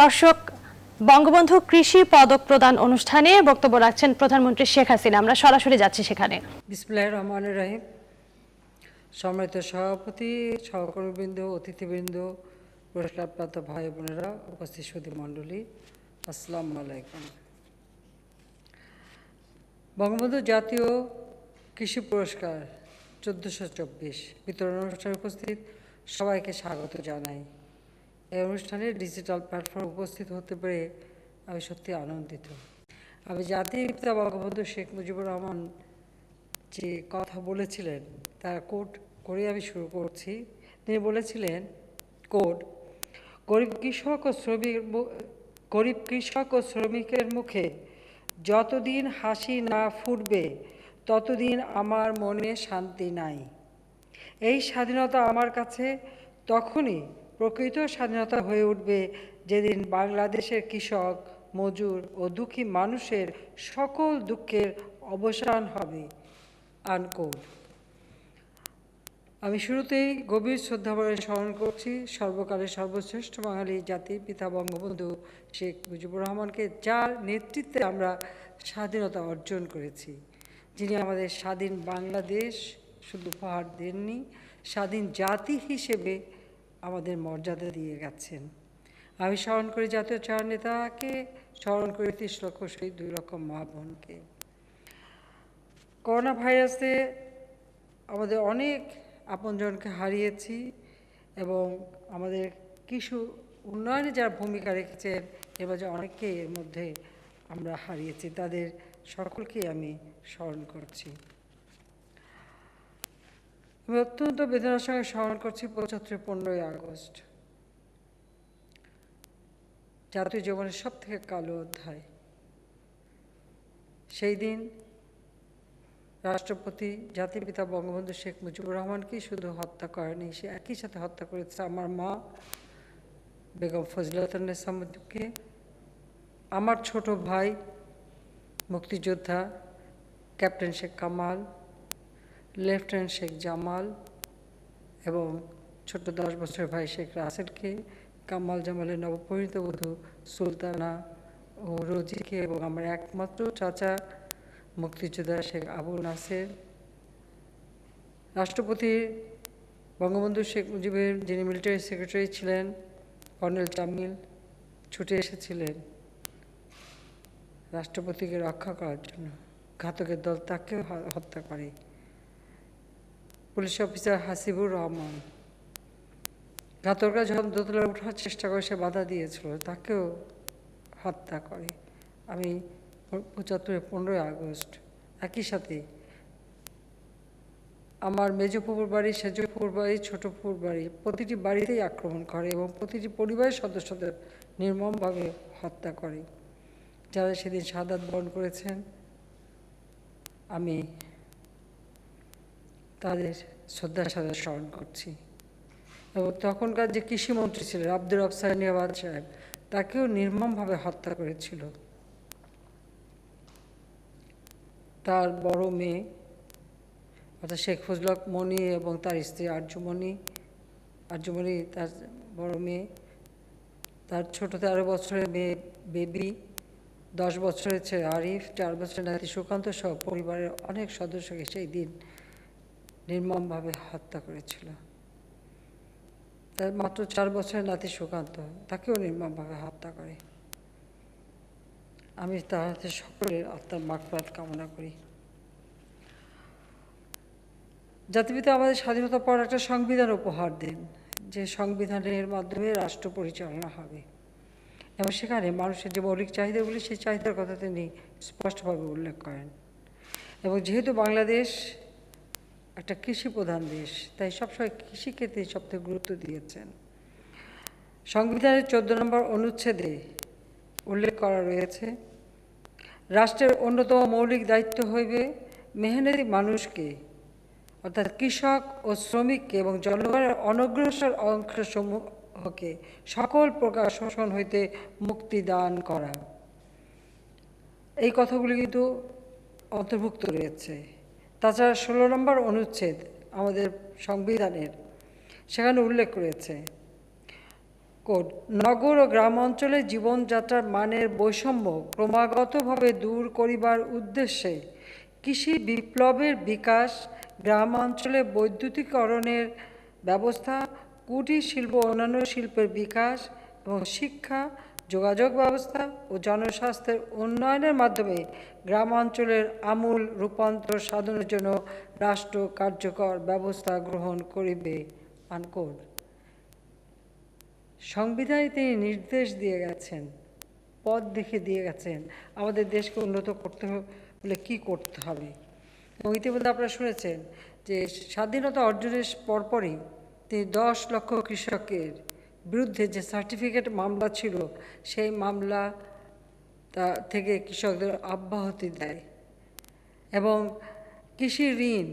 দর্শক, বঙ্গবন্ধু কৃষি পদক প্রদান অনুষ্ঠানে বক্তব্য রাখছেন প্রধানমন্ত্রী শেখ হাসিনা। আমরা সরাসরি যাচ্ছি সেখানে। বিসমিল্লাহির রহমানির রহিম। সম্মানিত সভাপতি, সহকর্মীবৃন্দ, অতিথিবৃন্দ, পুরস্কারপ্রাপ্ত ভাই বোনেরা, উপস্থিত সুধী মণ্ডলী, আসসালামু আলাইকুম। বঙ্গবন্ধু জাতীয় কৃষি পুরস্কার 1424 বিতরণ অনুষ্ঠানে উপস্থিত সবাইকে স্বাগত জানাই। এই অনুষ্ঠানে ডিজিটাল প্ল্যাটফর্মে উপস্থিত হতে পেরে আমি সত্যি আনন্দিত। আমি জাতির পিতা বঙ্গবন্ধু শেখ মুজিবুর রহমান যে কথা বলেছিলেন তার কোট করে আমি শুরু করছি। তিনি বলেছিলেন, কোট, গরিব কৃষক ও শ্রমিকের মুখে যতদিন হাসি না ফুটবে ততদিন আমার মনে শান্তি নাই। এই স্বাধীনতা আমার কাছে তখনই প্রকৃত স্বাধীনতা হয়ে উঠবে যেদিন বাংলাদেশের কৃষক, মজুর ও দুঃখী মানুষের সকল দুঃখের অবসান হবে। আনকোট। আমি শুরুতেই গভীর শ্রদ্ধাভরে স্মরণ করছি সর্বকালের সর্বশ্রেষ্ঠ বাঙালি জাতির পিতা বঙ্গবন্ধু শেখ মুজিবুর রহমানকে, যার নেতৃত্বে আমরা স্বাধীনতা অর্জন করেছি, যিনি আমাদের স্বাধীন বাংলাদেশ শুধু উপহার দেননি, স্বাধীন জাতি হিসেবে আমাদের মর্যাদা দিয়ে গেছেন। আমি স্মরণ করি জাতীয় চার নেতাকে, স্মরণ করি 30 লক্ষ শহীদ, 2 লক্ষ মা বোনকে। করোনা ভাইরাসে আমাদের অনেক আপনজনকে হারিয়েছি এবং আমাদের কিছু উন্নয়নে যারা ভূমিকা রেখেছেন এবার যে অনেককে এর মধ্যে আমরা হারিয়েছি, তাদের সকলকেই আমি স্মরণ করছি। আমি অত্যন্ত বেদনার সঙ্গে স্মরণ করছি 15ই আগস্ট, জাতীয় জীবনের সবথেকে কালো অধ্যায়। সেই দিন রাষ্ট্রপতি জাতির পিতা বঙ্গবন্ধু শেখ মুজিবুর রহমানকেই শুধু হত্যা করেনি, সে একই সাথে হত্যা করেছে আমার মা বেগম ফজিলাতুন্নেসা মুজিবকে, আমার ছোট ভাই মুক্তিযোদ্ধা ক্যাপ্টেন শেখ কামাল, লেফটেন্যান্ট শেখ জামাল এবং ছোট 10 বছরের ভাই শেখ রাসেলকে, কামাল জামালের নবপরিণীত বধূ সুলতানা ও রোজিকে এবং আমার একমাত্র চাচা মুক্তিযোদ্ধা শেখ আবু নাসের। রাষ্ট্রপতি বঙ্গবন্ধু শেখ মুজিবের যিনি মিলিটারি সেক্রেটারি ছিলেন কর্নেল জামিল ছুটে এসেছিলেন রাষ্ট্রপতিকে রক্ষা করার জন্য। ঘাতকের দল তাকেও হত্যা করে। পুলিশ অফিসার হাসিবুর রহমান, ঘাতকরা যখন দোতলায় ওঠার চেষ্টা করে সে বাধা দিয়েছিল, তাকেও হত্যা করে। আমি 75 15ই আগস্ট একই সাথে আমার মেজ ফুপুর বাড়ি, সেজ ফুপুর বাড়ি, ছোট ফুপুর বাড়ি, প্রতিটি বাড়িতেই আক্রমণ করে এবং প্রতিটি পরিবারের সদস্যদের নির্মমভাবে হত্যা করে। যারা সেদিন শাহাদাত বরণ করেছেন আমি তাদের শ্রদ্ধার সাথে স্মরণ করছি। এবং তখনকার যে কৃষিমন্ত্রী ছিলেন আব্দুর রব সানিয়াবাদ সাহেব, তাকেও নির্মমভাবে হত্যা করেছিল। তার বড় মেয়ে অর্থাৎ শেখ ফজলক মণি এবং তার স্ত্রী আরজুমণি তার বড় মেয়ে, তার ছোট 13 বছরের মেয়ে বেবি, 10 বছরের ছেলে আরিফ, 4 বছরের নাতি সুকান্ত সহ পরিবারের অনেক সদস্যকে সেই দিন নির্মমভাবে হত্যা করেছিল। তার মাত্র 4 বছরের নাতি সুকান্ত, তাকেও নির্মমভাবে হত্যা করে। আমি তাদের সকলের আত্মার মাগফিরাত কামনা করি। জাতিপিতা আমাদের স্বাধীনতার পর একটা সংবিধান উপহার দেন, যে সংবিধানের মাধ্যমে রাষ্ট্র পরিচালনা হবে এবং সেখানে মানুষের যে মৌলিক চাহিদাগুলি, সেই চাহিদার কথা তিনি স্পষ্টভাবে উল্লেখ করেন। এবং যেহেতু বাংলাদেশ একটা কৃষি প্রধান দেশ, তাই সবসময় কৃষিকে তিনি সবথেকে গুরুত্ব দিয়েছেন। সংবিধানের 14 নম্বর অনুচ্ছেদে উল্লেখ করা রয়েছে, রাষ্ট্রের অন্যতম মৌলিক দায়িত্ব হইবে মেহনতি মানুষকে অর্থাৎ কৃষক ও শ্রমিককে এবং জনগণের অনগ্রসর অংশসমূহকে সকল প্রকার শোষণ হইতে মুক্তি দান করা। এই কথাগুলি কিন্তু অন্তর্ভুক্ত রয়েছে। তাছাড়া 16 নম্বর অনুচ্ছেদ আমাদের সংবিধানের, সেখানে উল্লেখ রয়েছে কোড নগর ও গ্রাম অঞ্চলে জীবনযাত্রার মানের বৈষম্য ক্রমাগতভাবে দূর করিবার উদ্দেশ্যে কৃষি বিপ্লবের বিকাশ, গ্রাম অঞ্চলে বৈদ্যুতিকরণের ব্যবস্থা, কুটির শিল্প ও অন্যান্য শিল্পের বিকাশ এবং শিক্ষা, যোগাযোগ ব্যবস্থা ও জনস্বাস্থ্যের উন্নয়নের মাধ্যমে গ্রাম অঞ্চলের আমূল রূপান্তর সাধনের জন্য রাষ্ট্র কার্যকর ব্যবস্থা গ্রহণ করিবে। আনকোড। সংবিধানে তিনি নির্দেশ দিয়ে গেছেন, পথ দেখে দিয়ে গেছেন আমাদের দেশকে উন্নত করতে হলে কী করতে হবে। এবং ইতিমধ্যে আপনারা শুনেছেন যে স্বাধীনতা অর্জনের পরপরই তিনি 10 লক্ষ কৃষকের বিরুদ্ধে যে সার্টিফিকেট মামলা ছিল সেই মামলা থেকে কৃষকদের অব্যাহতি দেয় এবং কৃষি ঋণ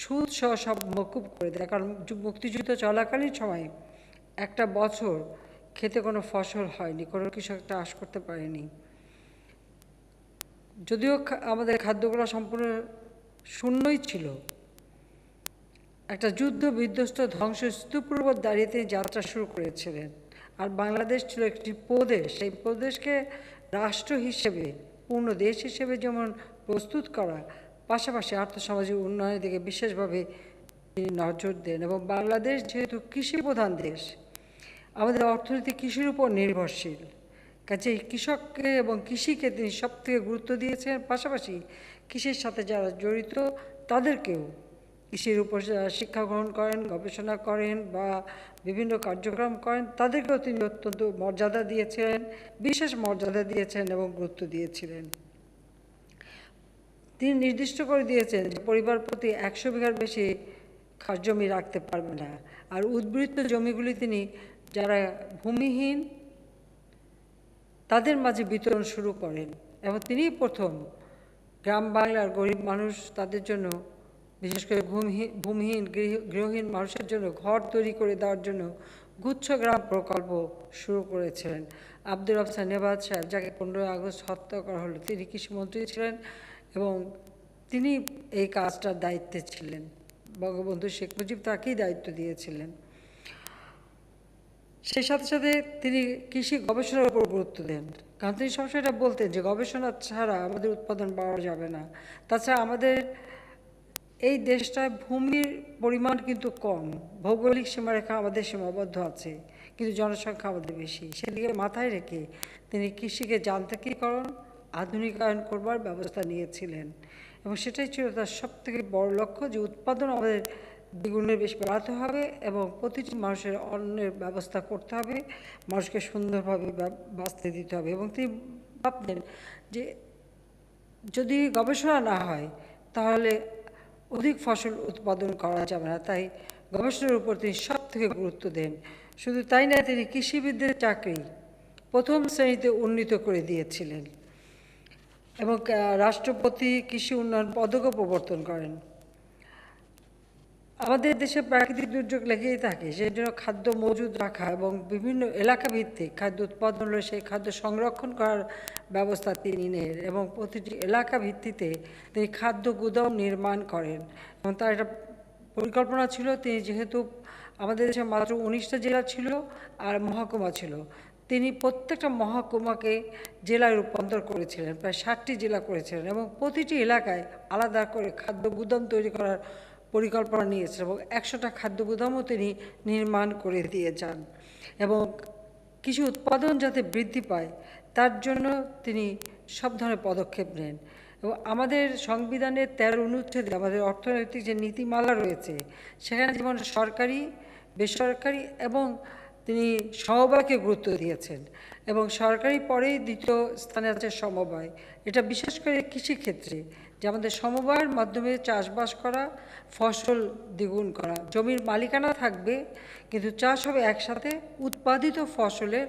সুদ সহ সব মকুব করে দেয়। কারণ মুক্তিযুদ্ধ চলাকালীন সময় একটা বছর খেতে কোনো ফসল হয়নি, কোনো কৃষক চাষ করতে পারেনি। যদিও আমাদের খাদ্যগুলো সম্পূর্ণ শূন্যই ছিল, একটা যুদ্ধ বিধ্বস্ত ধ্বংসস্তূপের উপর দাঁড়িয়ে তিনি যাত্রা শুরু করেছিলেন। আর বাংলাদেশ ছিল একটি প্রদেশ, সেই প্রদেশকে রাষ্ট্র হিসেবে, পূর্ণ দেশ হিসেবে যেমন প্রস্তুত করা, পাশাপাশি আর্থসামাজিক উন্নয়নের দিকে বিশেষভাবে তিনি নজর দেন। এবং বাংলাদেশ যেহেতু কৃষি প্রধান দেশ, আমাদের অর্থনীতি কৃষির উপর নির্ভরশীল, কাজেই কৃষককে এবং কৃষিকে তিনি সবথেকে গুরুত্ব দিয়েছেন। পাশাপাশি কৃষির সাথে যারা জড়িত তাদেরকেও, কৃষির উপর শিক্ষা গ্রহণ করেন, গবেষণা করেন বা বিভিন্ন কার্যক্রম করেন, তাদেরকেও তিনি অত্যন্ত মর্যাদা দিয়েছিলেন, বিশেষ মর্যাদা দিয়েছেন এবং গুরুত্ব দিয়েছিলেন। তিনি নির্দিষ্ট করে দিয়েছেন যে পরিবার প্রতি 100 বিঘার বেশি খাস জমি রাখতে পারবে না। আর উদ্বৃত্ত জমিগুলি তিনি যারা ভূমিহীন তাদের মাঝে বিতরণ শুরু করেন এবং তিনিই প্রথম গ্রাম বাংলার গরিব মানুষ, তাদের জন্য, বিশেষ করে ভূমিহীন গৃহহীন মানুষের জন্য ঘর তৈরি করে দেওয়ার জন্য গুচ্ছ গ্রাম প্রকল্প শুরু করেছিলেন। আব্দুর রহমান নেবাদ সাহেব, যাকে 15 আগস্ট হত্যা করা হলো, তিনি কৃষিমন্ত্রী ছিলেন এবং তিনি এই কাজটার দায়িত্বে ছিলেন। বঙ্গবন্ধু শেখ মুজিব তাকেই দায়িত্ব দিয়েছিলেন। সেই সাথে সাথে তিনি কৃষি গবেষণার উপর গুরুত্ব দেন, কারণ তিনি সবসময় এটা বলতেন যে গবেষণা ছাড়া আমাদের উৎপাদন বাড়ানো যাবে না। তাছাড়া আমাদের এই দেশটায় ভূমির পরিমাণ কিন্তু কম, ভৌগোলিক সীমারেখা আমাদের সীমাবদ্ধ আছে, কিন্তু জনসংখ্যা আমাদের বেশি। সেদিকে মাথায় রেখে তিনি কৃষিকে যান্ত্রিকীকরণ, আধুনিকায়ন করবার ব্যবস্থা নিয়েছিলেন এবং সেটাই ছিল তার সবথেকে বড় লক্ষ্য, যে উৎপাদন আমাদের দ্বিগুণের বেশি বাড়াতে হবে এবং প্রতিটি মানুষের অন্নের ব্যবস্থা করতে হবে, মানুষকে সুন্দরভাবে বাঁচতে দিতে হবে। এবং তিনি ভাবতেন যে যদি গবেষণা না হয় তাহলে অধিক ফসল উৎপাদন করা যাবে না, তাই গবেষণার উপর তিনি সবথেকে গুরুত্ব দেন। শুধু তাই না, তিনি কৃষিবিদদের চাকরি প্রথম শ্রেণীতে উন্নীত করে দিয়েছিলেন এবং রাষ্ট্রপতি কৃষি উন্নয়ন পদকও প্রবর্তন করেন। আমাদের দেশে প্রাকৃতিক দুর্যোগ লেগেই থাকে, সেই জন্য খাদ্য মজুদ রাখা এবং বিভিন্ন এলাকা ভিত্তিক খাদ্য উৎপাদন হলে সেই খাদ্য সংরক্ষণ করার ব্যবস্থা তিনি নেন এবং প্রতিটি এলাকা ভিত্তিতে তিনি খাদ্য গুদাম নির্মাণ করেন এবং তার একটা পরিকল্পনা ছিল। তিনি যেহেতু আমাদের দেশে মাত্র 19টা জেলা ছিল আর মহকুমা ছিল, তিনি প্রত্যেকটা মহকুমাকে জেলায় রূপান্তর করেছিলেন, প্রায় 60টি জেলা করেছিলেন এবং প্রতিটি এলাকায় আলাদা করে খাদ্য গুদাম তৈরি করার পরিকল্পনা নিয়েছেন এবং 100টা খাদ্য গুদামও তিনি নির্মাণ করে দিয়ে যান এবং কৃষি উৎপাদন যাতে বৃদ্ধি পায় তার জন্য তিনি সব ধরনের পদক্ষেপ নেন। এবং আমাদের সংবিধানের 13 অনুচ্ছেদে আমাদের অর্থনৈতিক যে নীতিমালা রয়েছে সেখানে যেমন সরকারি, বেসরকারি এবং তিনি সমবায়কে গুরুত্ব দিয়েছেন এবং সরকারি পরেই দ্বিতীয় স্থানে আছে সমবায়। এটা বিশেষ করে কৃষিক্ষেত্রে যে আমাদের সমবায়ের মাধ্যমে চাষবাস করা, ফসল দ্বিগুণ করা, জমির মালিকানা থাকবে কিন্তু চাষ হবে একসাথে, উৎপাদিত ফসলের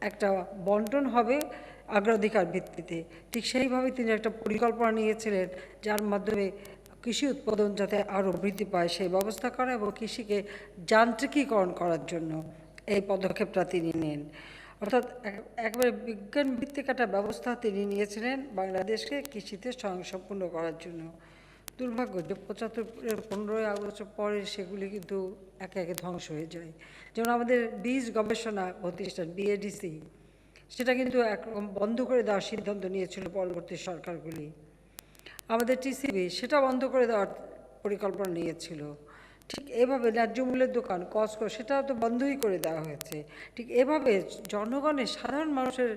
একটা বন্টন হবে অগ্রাধিকার ভিত্তিতে। ঠিক সেইভাবে তিনি একটা পরিকল্পনা নিয়েছিলেন যার মাধ্যমে কৃষি উৎপাদন যাতে আরও বৃদ্ধি পায় সেই ব্যবস্থা করা এবং কৃষিকে যান্ত্রিকীকরণ করার জন্য এই পদক্ষেপটা তিনি নেন। অর্থাৎ একবারে বিজ্ঞান ভিত্তিক একটা ব্যবস্থা তিনি নিয়েছিলেন বাংলাদেশকে কৃষিতে স্বয়ংসম্পূর্ণ করার জন্য। দুর্ভাগ্য যে 75-এর 15ই আগস্ট পরে সেগুলি কিন্তু একে একে ধ্বংস হয়ে যায়। যেমন আমাদের বীজ গবেষণা প্রতিষ্ঠান বিএডিসি, সেটা কিন্তু একরকম বন্ধ করে দেওয়ার সিদ্ধান্ত নিয়েছিল পরবর্তী সরকারগুলি। আমাদের টিসিবি সেটা বন্ধ করে দেওয়ার পরিকল্পনা নিয়েছিল। ঠিক এভাবে ন্যায্য মূল্যের দোকান কসকো সেটাও তো বন্ধই করে দেওয়া হয়েছে। ঠিক এভাবে জনগণের সাধারণ মানুষের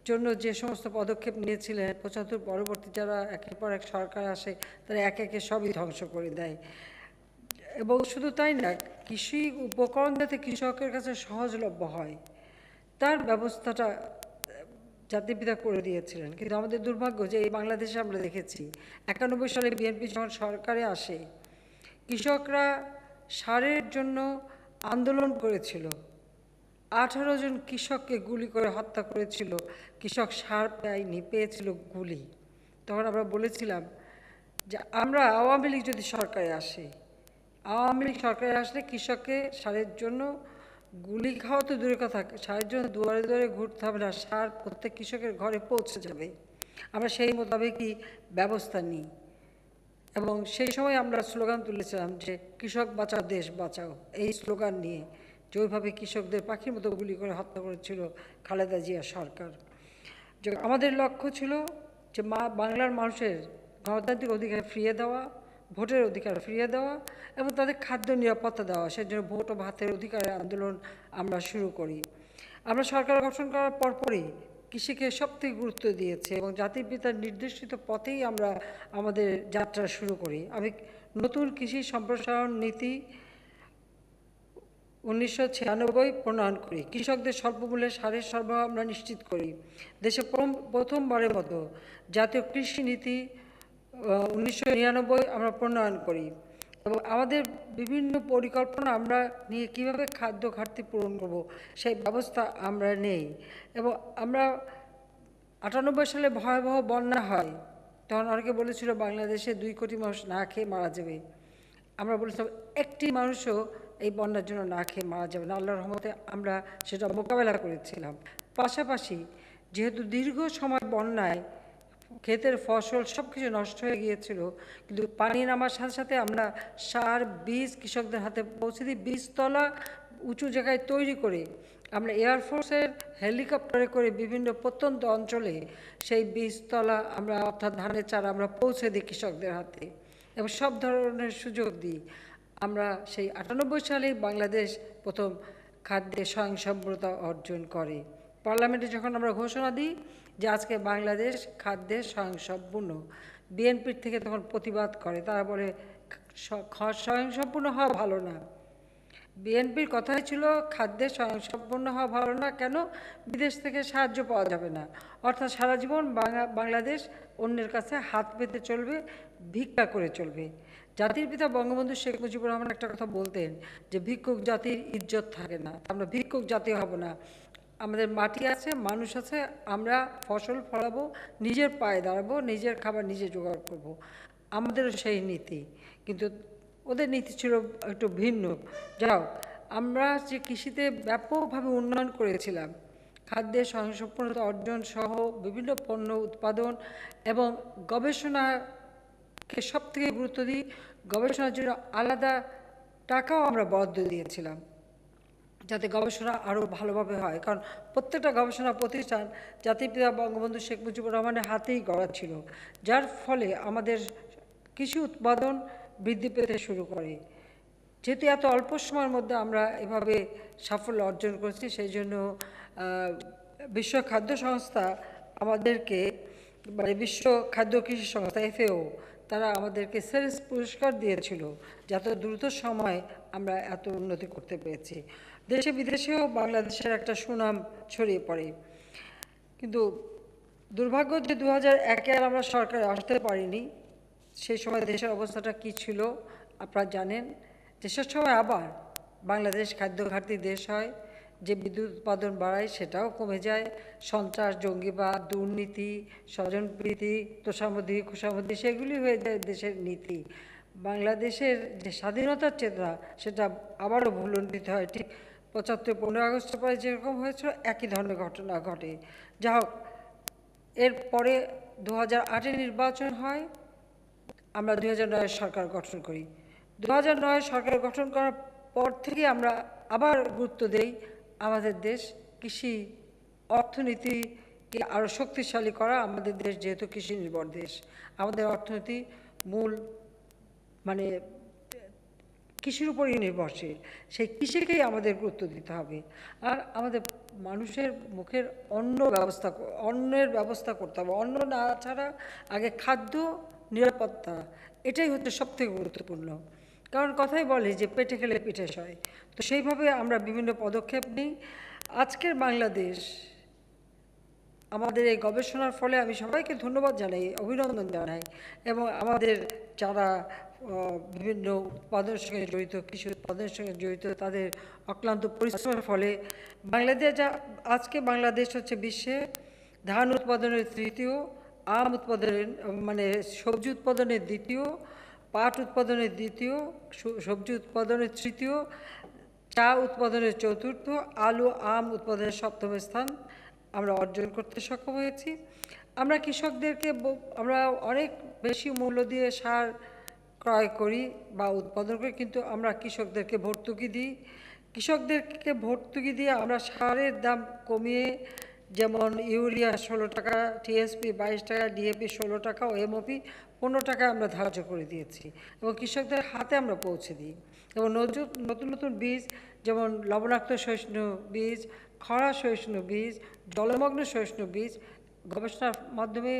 জন্য যে সমস্ত পদক্ষেপ নিয়েছিলেন 75 পরবর্তী যারা একের পর এক সরকার আসে তারা একে একে সবই ধ্বংস করে দেয়। এবং শুধু তাই না, কৃষি উপকরণ যাতে কৃষকের কাছে সহজলভ্য হয় তার ব্যবস্থাটা জাতিপিতা করে দিয়েছিলেন। কিন্তু আমাদের দুর্ভাগ্য যে এই বাংলাদেশে আমরা দেখেছি 91 সালে বিএনপি যখন সরকারে আসে, কৃষকরা সারের জন্য আন্দোলন করেছিল। 18 জন কৃষককে গুলি করে হত্যা করেছিল। কৃষক সার পায়নি, পেয়েছিল গুলি। তখন আমরা বলেছিলাম যে আমরা আওয়ামী লীগ যদি সরকারে আসে, আওয়ামী লীগ সরকারে আসলে কৃষককে সারের জন্য গুলি খাওয়া তো দূরের কথা, সারের জন্য দুয়ারে দুয়ারে ঘুরতে হবে না, সার প্রত্যেক কৃষকের ঘরে পৌঁছে যাবে। আমরা সেই মোতাবেকই ব্যবস্থা নিই এবং সেই সময় আমরা স্লোগান তুলেছিলাম যে কৃষক বাঁচাও দেশ বাঁচাও, এই স্লোগান নিয়ে যে ওইভাবে কৃষকদের পাখির মতো গুলি করে হত্যা করেছিল খালেদা জিয়া সরকার। যে আমাদের লক্ষ্য ছিল যে বাংলার মানুষের গণতান্ত্রিক অধিকার ফিরিয়ে দেওয়া, ভোটের অধিকার ফিরিয়ে দেওয়া এবং তাদের খাদ্য নিরাপত্তা দেওয়া। সেজন্য ভোট ও ভাতের অধিকারের আন্দোলন আমরা শুরু করি। আমরা সরকার গঠন করার পরপরই কৃষিকে সবথেকে গুরুত্ব দিয়েছে এবং জাতির পিতার নির্দেশিত পথেই আমরা আমাদের যাত্রা শুরু করি। আমি নতুন কৃষি সম্প্রসারণ নীতি 1996 প্রণয়ন করি। কৃষকদের স্বল্পমূল্যে সারের সরবরাহ আমরা নিশ্চিত করি। দেশে প্রথমবারের মতো জাতীয় কৃষি নীতি 1999 আমরা প্রণয়ন করি এবং আমাদের বিভিন্ন পরিকল্পনা আমরা নিয়ে কীভাবে খাদ্য ঘাটতি পূরণ করব সেই ব্যবস্থা আমরা নেই। এবং আমরা 98 সালে ভয়াবহ বন্যা হয়, তখন অনেকে বলেছিল বাংলাদেশে 2 কোটি মানুষ না খেয়ে মারা যাবে। আমরা বলেছিলাম একটি মানুষও এই বন্যার জন্য না খেয়ে মারা যাবে না। আল্লাহর রহমতে আমরা সেটা মোকাবেলা করেছিলাম। পাশাপাশি যেহেতু দীর্ঘ সময় বন্যায় ক্ষেতের ফসল সব কিছু নষ্ট হয়ে গিয়েছিল, কিন্তু পানি নামার সাথে সাথে আমরা সার বীজ কৃষকদের হাতে পৌঁছে দিই। বীজতলা উঁচু জায়গায় তৈরি করে আমরা এয়ারফোর্সের হেলিকপ্টারে করে বিভিন্ন প্রত্যন্ত অঞ্চলে সেই বীজতলা আমরা অর্থাৎ ধানের চারা আমরা পৌঁছে দিই কৃষকদের হাতে এবং সব ধরনের সুযোগ দিই। আমরা সেই 98 সালেই বাংলাদেশ প্রথম খাদ্যে স্বয়ংসম্পূর্ণতা অর্জন করে। পার্লামেন্টে যখন আমরা ঘোষণা দিই যে আজকে বাংলাদেশ খাদ্যে স্বয়ংসম্পূর্ণ, বিএনপির থেকে তখন প্রতিবাদ করে, তারা বলে স্বয়ংসম্পূর্ণ হওয়া ভালো না। বিএনপির কথাই ছিল খাদ্যে স্বয়ংসম্পূর্ণ হওয়া ভালো না, কেন? বিদেশ থেকে সাহায্য পাওয়া যাবে না, অর্থাৎ সারা জীবন বাংলাদেশ অন্যের কাছে হাত পেতে চলবে, ভিক্ষা করে চলবে। জাতির পিতা বঙ্গবন্ধু শেখ মুজিবুর রহমান একটা কথা বলতেন যে ভিক্ষুক জাতির ইজ্জত থাকে না। আমরা ভিক্ষুক জাতি হব না, আমাদের মাটি আছে, মানুষ আছে, আমরা ফসল ফলাবো, নিজের পায়ে দাঁড়াবো, নিজের খাবার নিজে জোগাড় করব। আমাদেরও সেই নীতি, কিন্তু ওদের নীতি ছিল একটু ভিন্ন। যাও, আমরা যে কৃষিতে ব্যাপকভাবে উন্নয়ন করেছিলাম, খাদ্যের স্বয়ংসম্পূর্ণতা অর্জন সহ বিভিন্ন পণ্য উৎপাদন এবং গবেষণাকে সবথেকে গুরুত্ব দিই। গবেষণার জন্য আলাদা টাকাও আমরা বরাদ্দ দিয়েছিলাম যাতে গবেষণা আরও ভালোভাবে হয়, কারণ প্রত্যেকটা গবেষণা প্রতিষ্ঠান জাতির পিতা বঙ্গবন্ধু শেখ মুজিবুর রহমানের হাতেই গড়া ছিল, যার ফলে আমাদের কৃষি উৎপাদন বৃদ্ধি পেতে শুরু করে। যেহেতু এত অল্প সময়ের মধ্যে আমরা এভাবে সাফল্য অর্জন করেছি, সেই জন্য বিশ্ব খাদ্য সংস্থা আমাদেরকে, মানে বিশ্ব খাদ্য কৃষি সংস্থা FAO, তারা আমাদেরকে সেরেস পুরস্কার দিয়েছিল, যাতে দ্রুত সময় আমরা এত উন্নতি করতে পেরেছি। দেশে বিদেশেও বাংলাদেশের একটা সুনাম ছড়িয়ে পড়ে। কিন্তু দুর্ভাগ্য যে 2001-এ আর আমরা সরকারে আসতে পারিনি। সেই সময় দেশের অবস্থাটা কী ছিল আপনারা জানেন। দেশের সময় আবার বাংলাদেশ খাদ্য ঘাটতি দেশ হয়, যে বিদ্যুৎ উৎপাদন বাড়ায় সেটাও কমে যায়, সন্ত্রাস, জঙ্গিবাদ, দুর্নীতি, স্বজনপ্রীতি, তোষামোদি, খুশামোদি সেগুলি হয়ে যায় দেশের নীতি। বাংলাদেশের যে স্বাধীনতার চেতনা সেটা আবারও ভুলুণ্ঠিত হয়। ঠিক 75-15 আগস্টের পরে যেরকম হয়েছিল একই ধরনের ঘটনা ঘটে। যা হোক, এরপরে 2008-এ নির্বাচন হয়, আমরা 2009 সরকার গঠন করি। 2009 সরকার গঠন করার পর থেকে আমরা আবার গুরুত্ব দেই আমাদের দেশ কৃষি অর্থনীতিকে আরও শক্তিশালী করা। আমাদের দেশ যেহেতু কৃষি নির্ভর দেশ, আমাদের অর্থনীতি মূল মানে কৃষির উপরই নির্ভরশীল, সেই কৃষিকেই আমাদের গুরুত্ব দিতে হবে। আর আমাদের মানুষের মুখের অন্নের ব্যবস্থা করতে হবে। অন্ন না ছাড়া আগে খাদ্য নিরাপত্তা, এটাই হচ্ছে সবথেকে গুরুত্বপূর্ণ। কারণ কথাই বলে যে পেটে খেলে পিঠে সয়। তো সেইভাবে আমরা বিভিন্ন পদক্ষেপ নিই। আজকের বাংলাদেশ আমাদের এই গবেষণার ফলে আমি সবাইকে ধন্যবাদ জানাই, অভিনন্দন জানাই, এবং আমাদের যারা বিভিন্ন উৎপাদনের সঙ্গে জড়িত, কৃষি উৎপাদনের সঙ্গে জড়িত, তাদের অক্লান্ত পরিশ্রমের ফলে বাংলাদেশ হচ্ছে বিশ্বে ধান উৎপাদনের তৃতীয়, আম উৎপাদনের সবজি উৎপাদনের দ্বিতীয়, পাট উৎপাদনের দ্বিতীয়, সবজি উৎপাদনের তৃতীয়, চা উৎপাদনের চতুর্থ, আলু আম উৎপাদনের সপ্তম স্থান আমরা অর্জন করতে সক্ষম হয়েছি। আমরা কৃষকদেরকে আমরা অনেক বেশি মূল্য দিয়ে সার ক্রয় করি বা উৎপাদন করি, কিন্তু আমরা কৃষকদেরকে ভর্তুকি দিই। কৃষকদেরকে ভর্তুকি দিয়ে আমরা সারের দাম কমিয়ে, যেমন ইউরিয়া 16 টাকা, টিএসপি 22 টাকা, ডিএপি 16 টাকা ও এমওপি 15 টাকা আমরা ধার্য করে দিয়েছি এবং কৃষকদের হাতে আমরা পৌঁছে দিই। এবং নতুন নতুন বীজ, যেমন লবণাক্ত সহিষ্ণু বীজ, খরা সহিষ্ণু বীজ, জলমগ্ন সহিষ্ণু বীজ গবেষণার মাধ্যমে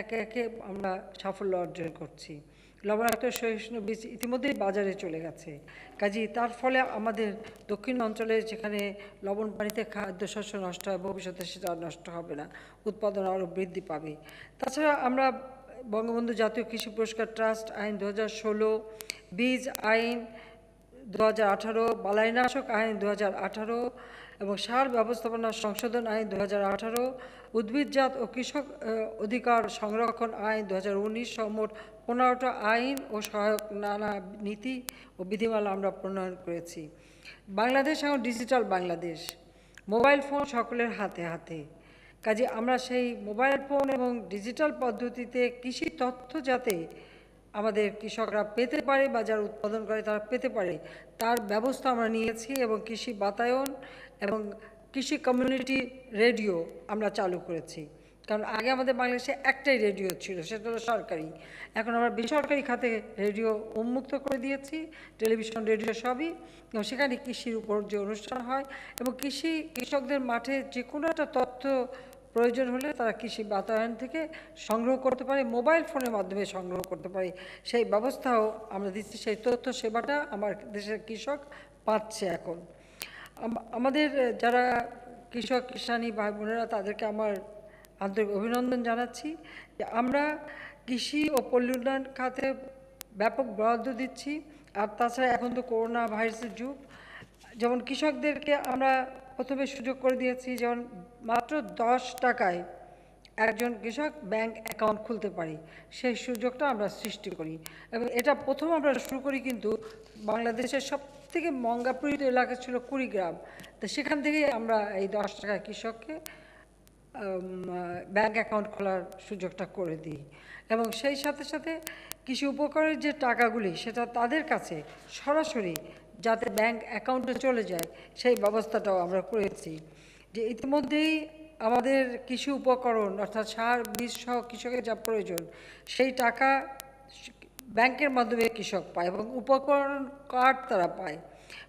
একে একে আমরা সাফল্য অর্জন করছি। লবণাক্ত সহিষ্ণু বীজ ইতিমধ্যেই বাজারে চলে গেছে। কাজেই তার ফলে আমাদের দক্ষিণ অঞ্চলে যেখানে লবণ পানিতে খাদ্যশস্য নষ্ট হয়, ভবিষ্যতে সেটা নষ্ট হবে না, উৎপাদন আরও বৃদ্ধি পাবে। তাছাড়া আমরা বঙ্গবন্ধু জাতীয় কৃষি পুরস্কার ট্রাস্ট আইন 2016, বীজ আইন 2018, বালাইনাশক আইন 2018 এবং সার ব্যবস্থাপনা সংশোধন আইন 2018, উদ্ভিদজাত ও কৃষক অধিকার সংরক্ষণ আইন 2019 সহ মোট 15টা আইন ও সহায়ক নানা নীতি ও বিধিমালা আমরা প্রণয়ন করেছি। বাংলাদেশ এখন ডিজিটাল বাংলাদেশ, মোবাইল ফোন সকলের হাতে হাতে। কাজে আমরা সেই মোবাইল ফোন এবং ডিজিটাল পদ্ধতিতে কৃষি তথ্য যাতে আমাদের কৃষকরা পেতে পারে বা যারা উৎপাদন করে তারা পেতে পারে, তার ব্যবস্থা আমরা নিয়েছি। এবং কৃষি বাতায়ন এবং কৃষি কমিউনিটি রেডিও আমরা চালু করেছি। কারণ আগে আমাদের বাংলাদেশে একটাই রেডিও ছিল, সেটা হলো সরকারি। এখন আমরা বেসরকারি খাতে রেডিও উন্মুক্ত করে দিয়েছি, টেলিভিশন রেডিও সবই। এবং সেখানে কৃষির উপর যে অনুষ্ঠান হয় এবং কৃষকদের মাঠে যে কোনো একটা তথ্য প্রয়োজন হলে তারা কৃষি বাতায়ন থেকে সংগ্রহ করতে পারে, মোবাইল ফোনের মাধ্যমে সংগ্রহ করতে পারে, সেই ব্যবস্থাও আমরা দিচ্ছি। সেই তথ্য সেবাটা আমার দেশের কৃষক পাচ্ছে এখন। আমাদের যারা কৃষানী ভাই বোনেরা, তাদেরকে আমার আন্তরিক অভিনন্দন জানাচ্ছি যে আমরা কৃষি ও পল্লী উন্নয়ন খাতে ব্যাপক বরাদ্দ দিচ্ছি। আর তাছাড়া এখন তো করোনা ভাইরাসের যুগ, যেমন কৃষকদেরকে আমরা প্রথমে সুযোগ করে দিয়েছি, যেমন মাত্র 10 টাকায় একজন কৃষক ব্যাংক অ্যাকাউন্ট খুলতে পারে, সেই সুযোগটা আমরা সৃষ্টি করি। এবং এটা প্রথম আমরা শুরু করি কিন্তু বাংলাদেশের সবথেকে মঙ্গাপীড়িত এলাকা ছিল কুড়িগ্রাম। তো সেখান থেকেই আমরা এই 10 টাকায় কৃষককে ব্যাংক অ্যাকাউন্ট খোলার সুযোগটা করে দিই। এবং সেই সাথে সাথে কৃষি উপকরণের যে টাকাগুলি সেটা তাদের কাছে সরাসরি যাতে ব্যাংক অ্যাকাউন্টে চলে যায়, সেই ব্যবস্থাটাও আমরা করেছি। যে ইতিমধ্যেই আমাদের কৃষি উপকরণ অর্থাৎ সার বীজ সহ কৃষকের যা প্রয়োজন, সেই টাকা ব্যাংকের মাধ্যমে কৃষক পায় এবং উপকরণ কার্ড তারা পায়।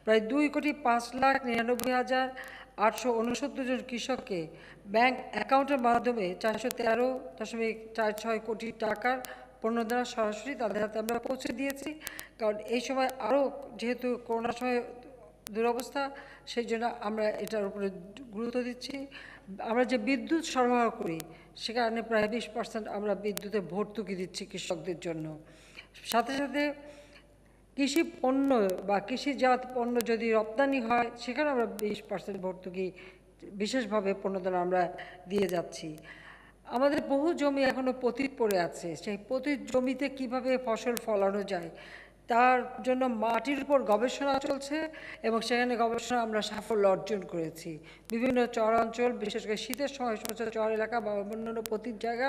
প্রায় 2,05,99,869 জন কৃষককে ব্যাংক অ্যাকাউন্টের মাধ্যমে 413.46 কোটি টাকার পণ্য দ্বারা সরাসরি তাদের হাতে আমরা পৌঁছে দিয়েছি। কারণ এই সময় আরও যেহেতু করোনার সময় দুরবস্থা, সেই জন্য আমরা এটার উপরে গুরুত্ব দিচ্ছি। আমরা যে বিদ্যুৎ সরবরাহ করি সেখানে প্রায় 20% আমরা বিদ্যুতে ভর্তুকি দিচ্ছি কৃষকদের জন্য। সাথে সাথে কৃষি পণ্য বা কৃষিজাত পণ্য যদি রপ্তানি হয় সেখানে আমরা 20% ভর্তুকি বিশেষভাবে পণ্য দ্বারা আমরা দিয়ে যাচ্ছি। আমাদের বহু জমি এখনও পতিত পড়ে আছে, সেই পতিত জমিতে কিভাবে ফসল ফলানো যায় তার জন্য মাটির উপর গবেষণা চলছে এবং সেখানে গবেষণা আমরা সাফল্য অর্জন করেছি। বিভিন্ন চর অঞ্চল, বিশেষ করে শীতের সময় সমস্ত চর এলাকা বা অন্যান্য পতিত জায়গা,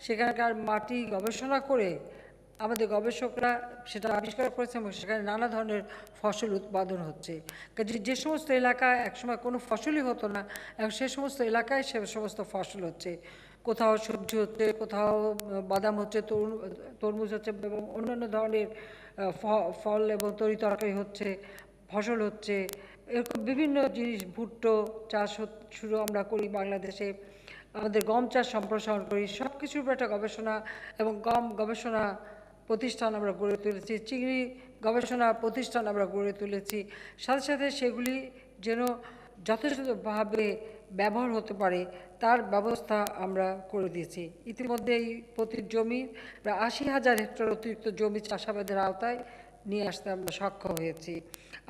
সেখানকার মাটি গবেষণা করে আমাদের গবেষকরা সেটা আবিষ্কার করেছে এবং সেখানে নানা ধরনের ফসল উৎপাদন হচ্ছে। কাজে যে সমস্ত এলাকায় একসময় কোনো ফসলই হতো না, এখন সে সমস্ত এলাকায় সে সমস্ত ফসল হচ্ছে। কোথাও সবজি হচ্ছে, কোথাও বাদাম হচ্ছে, তরমুজ হচ্ছে এবং অন্যান্য ধরনের ফল এবং তরি তরকারি হচ্ছে, ফসল হচ্ছে। এরকম বিভিন্ন জিনিস, ভুট্টো চাষ শুরু আমরা করি বাংলাদেশে, আমাদের গম চাষ সম্প্রসারণ করি, সব কিছুর উপর একটা গবেষণা এবং গম গবেষণা প্রতিষ্ঠান আমরা গড়ে তুলেছি, চিংড়ি গবেষণা প্রতিষ্ঠান আমরা গড়ে তুলেছি। সাথে সাথে সেগুলি যেন যথাযথভাবে ব্যবহার হতে পারে তার ব্যবস্থা আমরা করে দিয়েছি। ইতিমধ্যেই প্রতি জমি প্রায় ৮০,০০০ হেক্টর অতিরিক্ত জমি চাষাবাদের আওতায় নিয়ে আসতে আমরা সক্ষম হয়েছি।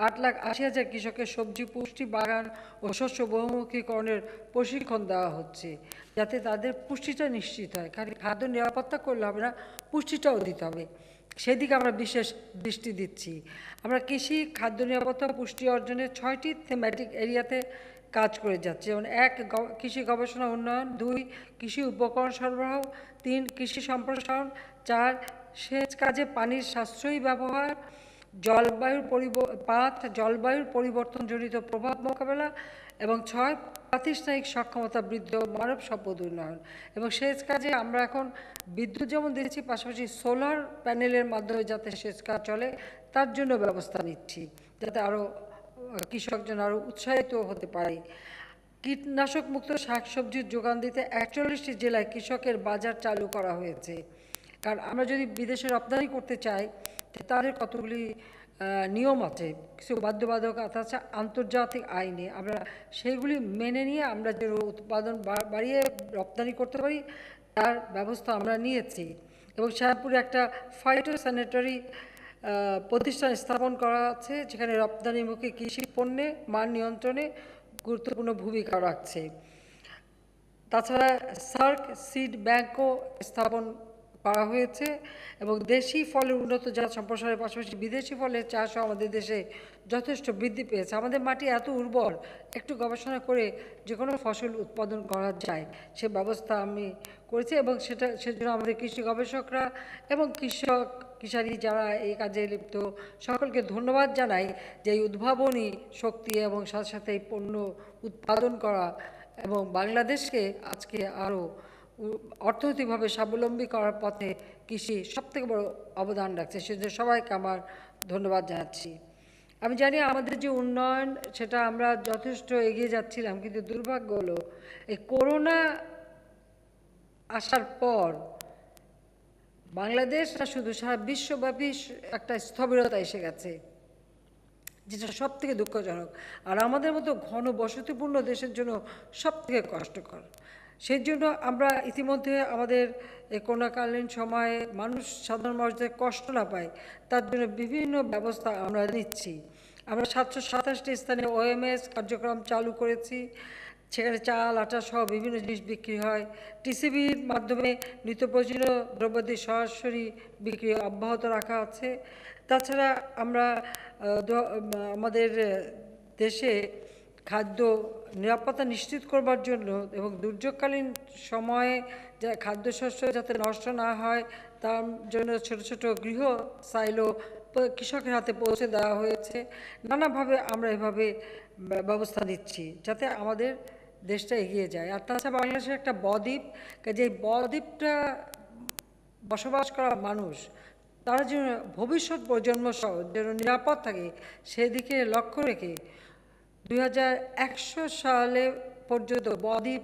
৮,৮০,০০০ কৃষকের সবজি পুষ্টি বাগান ও শস্য বহুমুখীকরণের প্রশিক্ষণ দেওয়া হচ্ছে, যাতে তাদের পুষ্টিটা নিশ্চিত হয়। খালি খাদ্য নিরাপত্তা করলে হবে না, পুষ্টিটাও দিতে হবে, সেদিকে আমরা বিশেষ দৃষ্টি দিচ্ছি। আমরা কৃষি, খাদ্য নিরাপত্তা, পুষ্টি অর্জনের 6টি থিমেটিক এরিয়াতে কাজ করে যাচ্ছে, যেমন ১ কৃষি গবেষণা উন্নয়ন, 2 কৃষি উপকরণ সরবরাহ, 3 কৃষি সম্প্রসারণ, 4 সেচ কাজে পানির সাশ্রয়ী ব্যবহার, 5 জলবায়ুর পরিবর্তনজনিত প্রভাব মোকাবেলা এবং 6 প্রাতিষ্ঠানিক সক্ষমতা বৃদ্ধি ও মানব সম্পদ উন্নয়ন। এবং সেচ কাজে আমরা এখন বিদ্যুৎ যেমন দিচ্ছি, পাশাপাশি সোলার প্যানেলের মাধ্যমে যাতে সেচ কাজ চলে তার জন্য ব্যবস্থা নিচ্ছি, যাতে আরও কৃষকজন আরও উৎসাহিত হতে পারে। কীটনাশক মুক্ত শাকসবজির যোগান দিতে ৪১টি জেলায় কৃষকের বাজার চালু করা হয়েছে। কারণ আমরা যদি বিদেশে রপ্তানি করতে চাই, তাদের কতগুলি নিয়ম আছে, কিছু বাধ্যবাধকতা আছে আন্তর্জাতিক আইনে, আমরা সেইগুলি মেনে নিয়ে আমরা যে উৎপাদন বাড়িয়ে রপ্তানি করতে পারি তার ব্যবস্থা আমরা নিয়েছি। এবং শ্যামপুরে একটা ফাইটোস্যানিটারি প্রতিষ্ঠান স্থাপন করা আছে, যেখানে রপ্তানিমুখী কৃষি পণ্যে মান নিয়ন্ত্রণে গুরুত্বপূর্ণ ভূমিকা রাখছে। তাছাড়া সার্ক সিড ব্যাংকও স্থাপন করা হয়েছে এবং দেশি ফলের উন্নত জাত সম্প্রসারের পাশাপাশি বিদেশি ফলের চাষও আমাদের দেশে যথেষ্ট বৃদ্ধি পেয়েছে। আমাদের মাটি এত উর্বর, একটু গবেষণা করে যে কোনো ফসল উৎপাদন করা যায় সে ব্যবস্থা আমি করেছি এবং সেজন্য আমাদের কৃষি গবেষকরা এবং কৃষারি যারা এই কাজে লিপ্ত সকলকে ধন্যবাদ জানাই যে এই উদ্ভাবনী শক্তি এবং সাথে সাথে এই পণ্য উৎপাদন করা এবং বাংলাদেশকে আজকে আরও অর্থনৈতিকভাবে স্বাবলম্বী করার পথে কৃষি সবথেকে বড় অবদান রাখছে, সেজন্য সবাইকে আমার ধন্যবাদ জানাচ্ছি। আমি জানি আমাদের যে উন্নয়ন সেটা আমরা যথেষ্ট এগিয়ে যাচ্ছিলাম, কিন্তু দুর্ভাগ্য হলো এই করোনা আসার পর বাংলাদেশ না শুধু সারা বিশ্বব্যাপী একটা স্থবিরতা এসে গেছে, যেটা সব থেকে দুঃখজনক আর আমাদের মতো ঘন বসতিপূর্ণ দেশের জন্য সব থেকে কষ্টকর। সেই জন্য আমরা ইতিমধ্যে আমাদের এই করোনাকালীন সময়ে সাধারণ মানুষদের কষ্ট না পায় তার জন্য বিভিন্ন ব্যবস্থা আমরা নিচ্ছি। আমরা 727টি স্থানে ওএমএস কার্যক্রম চালু করেছি, সেখানে চাল, আটা সহ বিভিন্ন জিনিস বিক্রি হয়। টিসিবির মাধ্যমে নিত্য প্রয়োজনীয় দ্রব্যাদি সরাসরি বিক্রি অব্যাহত রাখা আছে। তাছাড়া আমরা আমাদের দেশে খাদ্য নিরাপত্তা নিশ্চিত করবার জন্য এবং দুর্যোগকালীন সময়ে যা খাদ্যশস্য যাতে নষ্ট না হয় তার জন্য ছোট ছোট গৃহ সাইলো কৃষকের হাতে পৌঁছে দেওয়া হয়েছে। নানাভাবে আমরা এভাবে ব্যবস্থা নিচ্ছি যাতে আমাদের দেশটা এগিয়ে যায়। আর তাছাড়া বাংলাদেশের একটা বদ্বীপ, যে বদ্বীপটা বসবাস করা মানুষ তারা যেন ভবিষ্যৎ প্রজন্ম সহ যেন নিরাপদ থাকে সেদিকে লক্ষ্য রেখে 2100 সালে পর্যন্ত বদ্বীপ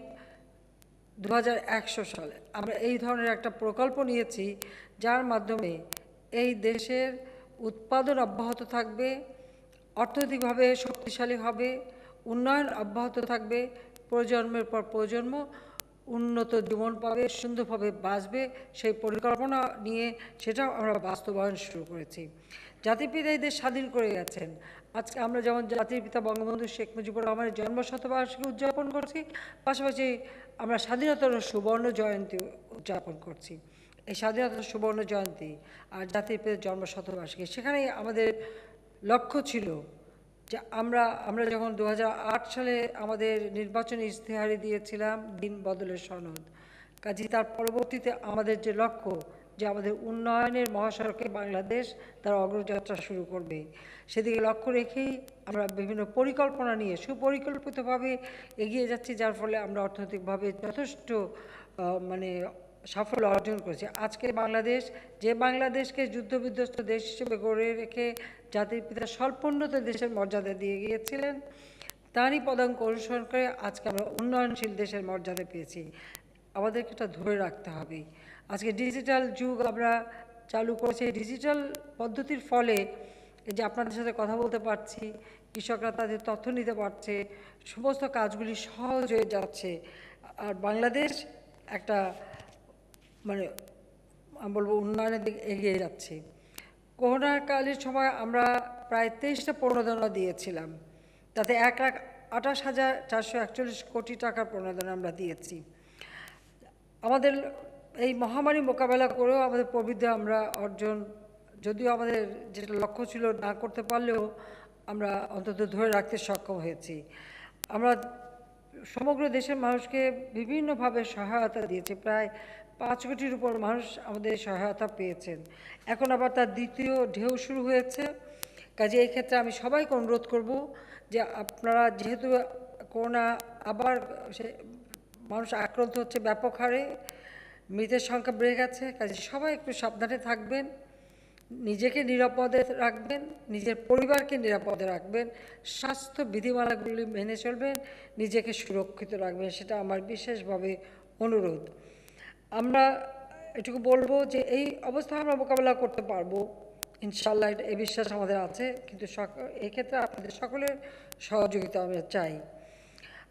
2100 সালে আমরা এই ধরনের একটা প্রকল্প নিয়েছি, যার মাধ্যমে এই দেশের উৎপাদন অব্যাহত থাকবে, অর্থনৈতিকভাবে শক্তিশালী হবে, উন্নয়ন অব্যাহত থাকবে, প্রজন্মের পর প্রজন্ম উন্নত জীবন পাবে, সুন্দরভাবে বাঁচবে, সেই পরিকল্পনা নিয়ে সেটাও আমরা বাস্তবায়ন শুরু করেছি। জাতির পিতা এই দেশ স্বাধীন করে গেছেন। আজকে আমরা যেমন জাতির পিতা বঙ্গবন্ধু শেখ মুজিবুর রহমানের জন্মশতবার্ষিকী উদযাপন করছি, পাশাপাশি আমরা স্বাধীনতার সুবর্ণ জয়ন্তী উদযাপন করছি। এই স্বাধীনতার সুবর্ণ জয়ন্তী আর জাতির পিতার জন্মশতবার্ষিকী, সেখানেই আমাদের লক্ষ্য ছিল যে আমরা যখন 2008 সালে আমাদের নির্বাচনী ইশতেহারি দিয়েছিলাম দিন বদলের সনদ, কাজে তার পরবর্তীতে আমাদের যে লক্ষ্য যে আমাদের উন্নয়নের মহাসড়কে বাংলাদেশ তার অগ্রযাত্রা শুরু করবে। সেদিকে লক্ষ্য রেখেই আমরা বিভিন্ন পরিকল্পনা নিয়ে সুপরিকল্পিতভাবে এগিয়ে যাচ্ছি, যার ফলে আমরা অর্থনৈতিকভাবে যথেষ্ট মানে সাফল্য অর্জন করেছে। আজকে বাংলাদেশ, যে বাংলাদেশকে যুদ্ধবিধ্বস্ত দেশ হিসেবে গড়ে রেখে জাতির পিতা স্বল্পোন্নত দেশের মর্যাদা দিয়ে গিয়েছিলেন, তারই পদাঙ্ক অনুসরণ করে আজকে আমরা উন্নয়নশীল দেশের মর্যাদা পেয়েছি। আমাদেরকে এটা ধরে রাখতে হবে। আজকে ডিজিটাল যুগ আমরা চালু করেছি। ডিজিটাল পদ্ধতির ফলে এই যে আপনাদের সাথে কথা বলতে পারছি, কৃষকরা তাদের তথ্য নিতে পারছে, সমস্ত কাজগুলি সহজ হয়ে যাচ্ছে। আর বাংলাদেশ একটা মানে আমি বলবো উন্নয়নের দিকে এগিয়ে যাচ্ছে। করোনার কালের সময় আমরা প্রায় 23টা প্রণোদনা দিয়েছিলাম, তাতে 1,28,441 কোটি টাকার প্রণোদনা আমরা দিয়েছি। আমাদের এই মহামারী মোকাবেলা করেও আমাদের প্রবৃদ্ধি আমরা অর্জন, যদিও আমাদের যেটা লক্ষ্য ছিল না করতে পারলেও আমরা অন্তত ধরে রাখতে সক্ষম হয়েছি। আমরা সমগ্র দেশের মানুষকে বিভিন্নভাবে সহায়তা দিয়েছি। প্রায় 5 কোটির উপর মানুষ আমাদের সহায়তা পেয়েছেন। এখন আবার তার দ্বিতীয় ঢেউ শুরু হয়েছে। কাজে এই ক্ষেত্রে আমি সবাইকে অনুরোধ করব যে আপনারা, যেহেতু করোনা আবার মানুষ আক্রান্ত হচ্ছে ব্যাপক হারে, মৃতের সংখ্যা বেড়ে গেছে, কাজে সবাই একটু সাবধানে থাকবেন, নিজেকে নিরাপদে রাখবেন, নিজের পরিবারকে নিরাপদে রাখবেন, স্বাস্থ্য বিধিমালাগুলি মেনে চলবেন, নিজেকে সুরক্ষিত রাখবেন, সেটা আমার বিশেষভাবে অনুরোধ। আমরা এটুকু বলবো যে এই অবস্থা আমরা মোকাবেলা করতে পারবো ইনশাল্লাহ, এই বিশ্বাস আমাদের আছে। কিন্তু এক্ষেত্রে আপনাদের সকলের সহযোগিতা আমরা চাই।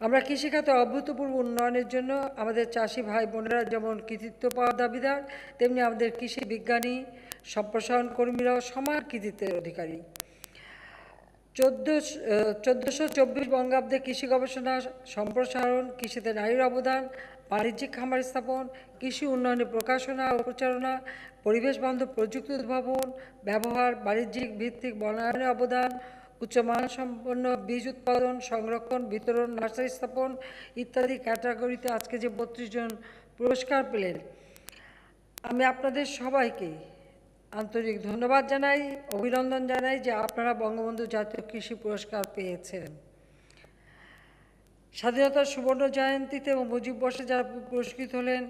আমরা কৃষিখাতে অভূতপূর্ব উন্নয়নের জন্য আমাদের চাষি ভাই বোনেরা যেমন কৃতিত্ব পাওয়ার দাবিদার, তেমনি আমাদের কৃষি বিজ্ঞানী, সম্প্রসারণ কর্মীরাও সমান কৃতিত্বের অধিকারী। 1424 বঙ্গাব্দে কৃষি গবেষণা, সম্প্রসারণ, কৃষিতে নারীর অবদান, বাণিজ্যিক খামার স্থাপন, কৃষি উন্নয়নের প্রকাশনা ও প্রচারণা, পরিবেশ বান্ধব প্রযুক্তি উদ্ভাবন, ব্যবহার, বাণিজ্যিক ভিত্তিক বনায়নে অবদান, উচ্চমানসম্পন্ন বীজ উৎপাদন, সংরক্ষণ, বিতরণ, নার্সারি স্থাপন ইত্যাদি ক্যাটাগরিতে আজকে যে 32 জন পুরস্কার পেলেন, আমি আপনাদের সবাইকে আন্তরিক ধন্যবাদ জানাই, অভিনন্দন জানাই যে আপনারা বঙ্গবন্ধু জাতীয় কৃষি পুরস্কার পেয়েছেন। স্বাধীনতার সুবর্ণ জয়ন্তীতে এবং মুজিববর্ষে যারা পুরস্কৃত হলেন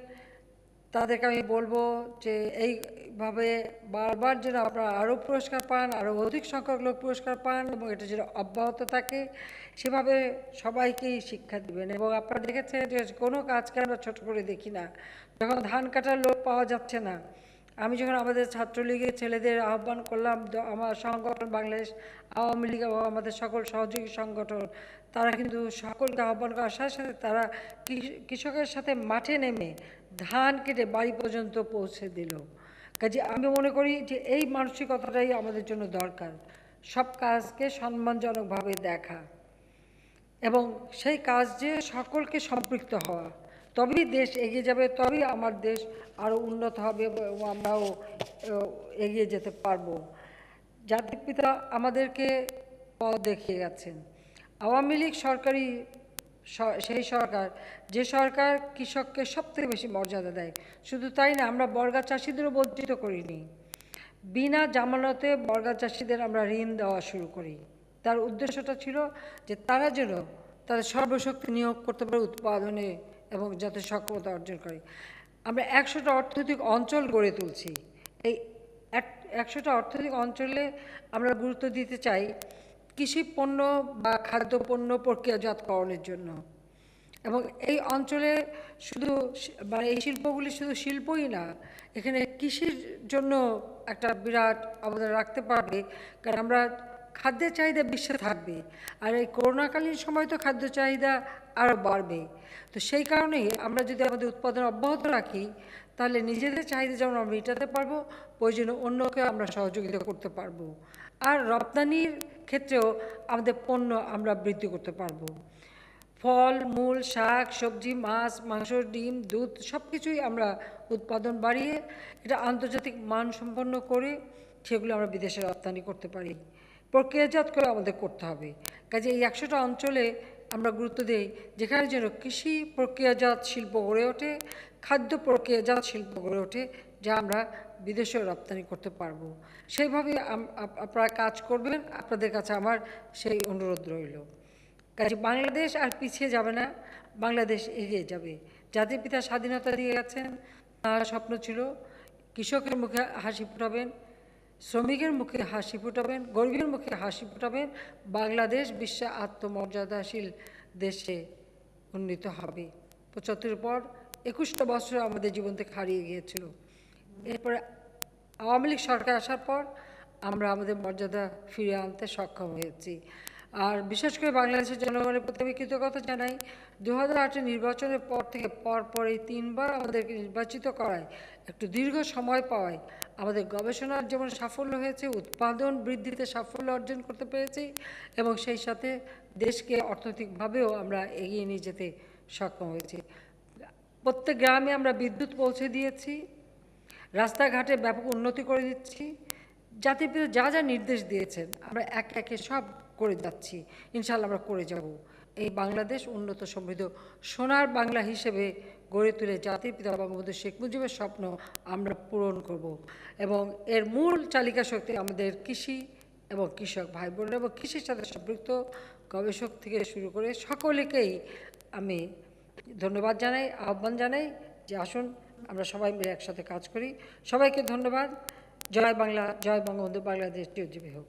তাদেরকে আমি বলবো যে এইভাবে বারবার যেন আপনারা আরও পুরস্কার পান, আরও অধিক সংখ্যক লোক পুরস্কার পান এবং এটা যেন অব্যাহত থাকে, সেভাবে সবাইকেই শিক্ষা দিবেন। এবং আপনারা দেখেছেন যে কোনো কাজকে আমরা ছোট করে দেখি না। যখন ধান কাটার লোক পাওয়া যাচ্ছে না, আমি যখন আমাদের ছাত্রলীগের ছেলেদের আহ্বান করলাম, আমার সংগঠন বাংলাদেশ আওয়ামী লীগ এবং আমাদের সকল সহযোগী সংগঠন, তারা কিন্তু সকলকে আহ্বান করার সাথে সাথে তারা কৃষকের সাথে মাঠে নেমে ধান কেটে বাড়ি পর্যন্ত পৌঁছে দিল। কাজে আমি মনে করি যে এই মানসিকতাটাই আমাদের জন্য দরকার, সব কাজকে সম্মানজনকভাবে দেখা এবং সেই কাজ যে সকলকে সম্পৃক্ত হওয়া, তবেই দেশ এগিয়ে যাবে, তবেই আমার দেশ আরও উন্নত হবে এবং আমরাও এগিয়ে যেতে পারবো। জাতির পিতা আমাদেরকে পথ দেখিয়ে গেছেন। আওয়ামী লীগ সরকারি সেই সরকার, যে সরকার কৃষককে সবথেকে বেশি মর্যাদা দেয়। শুধু তাই না, আমরা বর্গা চাষিদেরও বঞ্চিত করিনি। বিনা জামানতে বর্গা চাষিদের আমরা ঋণ দেওয়া শুরু করি। তার উদ্দেশ্যটা ছিল যে তারা যেন তাদের সর্বশক্তি নিয়োগ করতে পারে উৎপাদনে এবং যাতে সক্ষমতা অর্জন করে। আমরা 100টা অর্থনৈতিক অঞ্চল গড়ে তুলছি। এই 100টা অর্থনৈতিক অঞ্চলে আমরা গুরুত্ব দিতে চাই কৃষি পণ্য বা খাদ্যপণ্য প্রক্রিয়াজাতকরণের জন্য। এবং এই অঞ্চলে শুধু মানে এই শিল্পগুলি শুধু শিল্পই না, এখানে কৃষির জন্য একটা বিরাট অবদান রাখতে পারবে, কারণ আমরা খাদ্যের চাহিদা বিশ্বে থাকবে, আর এই করোনাকালীন সময় তো খাদ্য চাহিদা আরও বাড়বে। তো সেই কারণেই আমরা যদি আমাদের উৎপাদন অব্যাহত রাখি, তাহলে নিজেদের চাহিদা যেমন আমরা মেটাতে পারবো, প্রয়োজনে অন্যকে আমরা সহযোগিতা করতে পারবো। আর রপ্তানির ক্ষেত্রেও আমাদের পণ্য আমরা বৃদ্ধি করতে পারবো। ফল, মূল, শাক, সবজি, মাছ, মাংস, ডিম, দুধ সব কিছুই আমরা উৎপাদন বাড়িয়ে এটা আন্তর্জাতিক মানসম্পন্ন করে সেগুলো আমরা বিদেশে রপ্তানি করতে পারি। প্রক্রিয়াজাত করে আমাদের করতে হবে। কাজে এই 100টা অঞ্চলে আমরা গুরুত্ব দিই যেখানে যেন কৃষি প্রক্রিয়াজাত শিল্প গড়ে ওঠে, খাদ্য প্রক্রিয়াজাত শিল্প গড়ে ওঠে, যা আমরা বিদেশেও রপ্তানি করতে পারবো। সেইভাবে আপনারা কাজ করবেন, আপনাদের কাছে আমার সেই অনুরোধ রইল। কাজে বাংলাদেশ আর পিছিয়ে যাবে না, বাংলাদেশ এগিয়ে যাবে। জাতির পিতা স্বাধীনতা দিয়ে গেছেন, তার স্বপ্ন ছিল কৃষকের মুখে হাসি ফোটাবেন, শ্রমিকের মুখে হাসি ফোটাবেন, গরিবের মুখে হাসি ফোটাবেন, বাংলাদেশ বিশ্বে আত্মমর্যাদাশীল দেশে উন্নীত হবে। ৭৫ পর ২১টা বছর আমাদের জীবন থেকে হারিয়ে গিয়েছিল। এরপরে আওয়ামী লীগ সরকার আসার পর আমরা আমাদের মর্যাদা ফিরিয়ে আনতে সক্ষম হয়েছি। আর বিশেষ করে বাংলাদেশের জনগণের প্রতি আমি কৃতজ্ঞতা জানাই। ২০০৮ নির্বাচনের পর থেকে পর এই ৩ বার আমাদেরকে নির্বাচিত করায়, একটু দীর্ঘ সময় পাওয়ায় আমাদের গবেষণার যেমন সাফল্য হয়েছে, উৎপাদন বৃদ্ধিতে সাফল্য অর্জন করতে পেরেছি এবং সেই সাথে দেশকে অর্থনৈতিকভাবেও আমরা এগিয়ে নিয়ে যেতে সক্ষম হয়েছি। প্রত্যেক গ্রামে আমরা বিদ্যুৎ পৌঁছে দিয়েছি, রাস্তাঘাটে ব্যাপক উন্নতি করে দিচ্ছি। জাতির পিতা যা যা নির্দেশ দিয়েছেন আমরা একে একে সব করে যাচ্ছি, ইনশাআল্লাহ আমরা করে যাব। এই বাংলাদেশ উন্নত সমৃদ্ধ সোনার বাংলা হিসেবে গড়ে তুলে জাতির পিতা বঙ্গবন্ধু শেখ মুজিবের স্বপ্ন আমরা পূরণ করব এবং এর মূল চালিকা শক্তি আমাদের কৃষি এবং কৃষক ভাই বোনেরা এবং কৃষির সাথে সম্পৃক্ত গবেষক থেকে শুরু করে সকলেকেই আমি ধন্যবাদ জানাই, আহ্বান জানাই যে আসুন আমরা সবাই মিলে একসাথে কাজ করি। সবাইকে ধন্যবাদ। জয় বাংলা, জয় বঙ্গবন্ধু, বাংলাদেশ চিরজীবী হোক।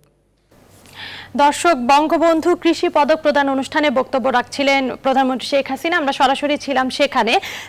দর্শক, বঙ্গবন্ধু কৃষি পদক প্রদান অনুষ্ঠানে বক্তব্য রাখছিলেন প্রধানমন্ত্রী শেখ হাসিনা। আমরা সরাসরি ছিলাম সেখানে।